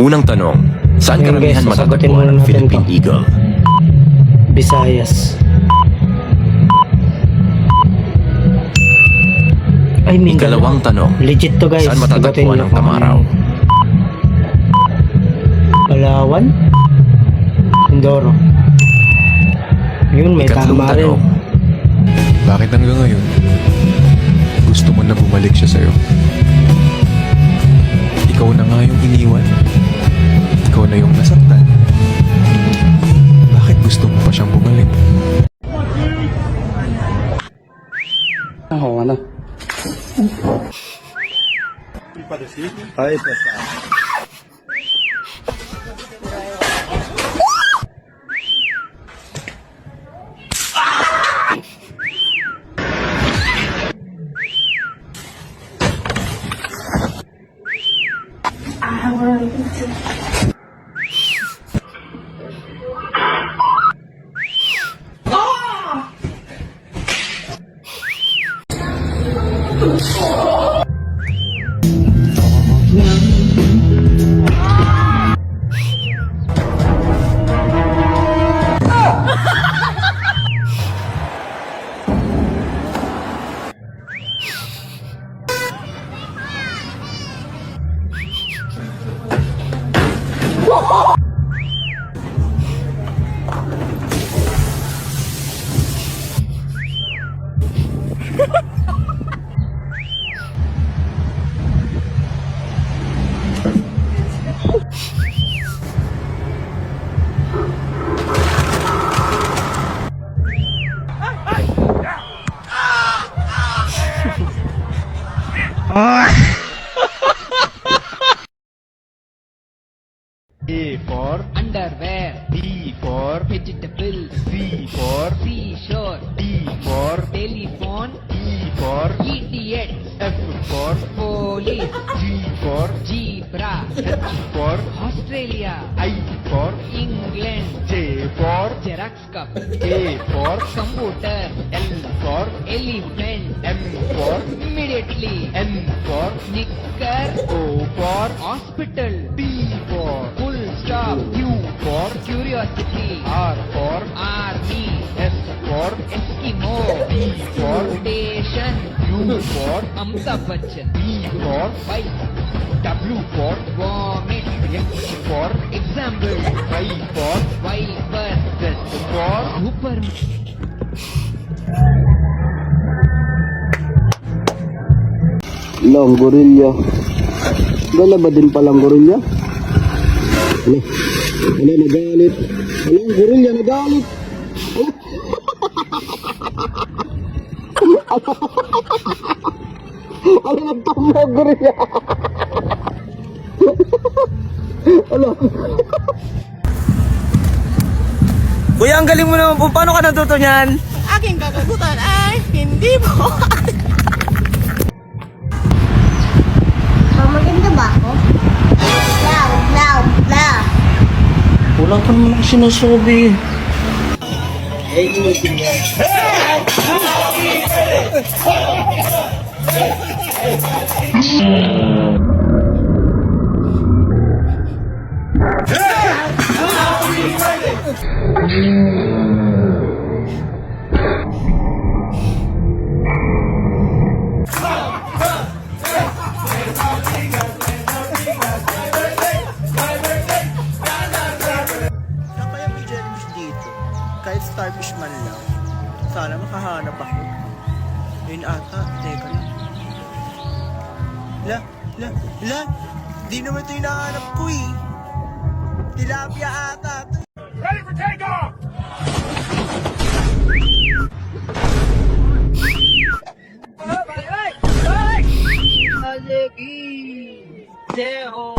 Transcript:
Unang tanong, saan Ngayon, guys, karamihan sasagutin matatagpuan muna ang natin Philippine to. Eagle? Visayas. Ay, Mindanao. Ikalawang tanong, Legit to, guys. saan Sagutin matatagpuan niyo ang kung Tamaraw? ano. Palawan? Mindoro. Yun, may Ikatlong tama rin. tanong, Bakit hanggang ngayon, gusto mo na bumalik siya sa'yo? Ikaw na nga yung iniwan. Ikaw na yung nasaktan. Bakit gusto mo pa siyang bumalik? A for underwear. B for vegetables. C for seashore. D for telephone. E for idiot. F for police. G for zebra. H for Australia. I for England. J for Xerox cup. K for computer. L for elephant. M for immediately. N for knicker. O for hospital. P for full stop. Q for curiosity. R for army. S for Eskimo. T for station. U for Amitabh Bachchan. V for wife. W for vomit. X for example. Y for viper. Z for super. Gorilla. Dala ba din palang gorilla? Ano? Ano, nagalit? Ano, gorilla nagalit? Ano, nagtumog gorilla? Ano? Kuya, ang galing mo naman po. Paano ka natuto niyan? Aking kakagutan ay hindi mo. Maganda ba ako? Loud. Wala ka naman ako sinasabi. Saan kaya may jellyfish dito? Kahit starfish man lang. Sana makahanap ako. Yun ata. Teka lang. La. Di naman ito yung nahanap ko eh. Tilapia ata. Ready for takeoff! Hey!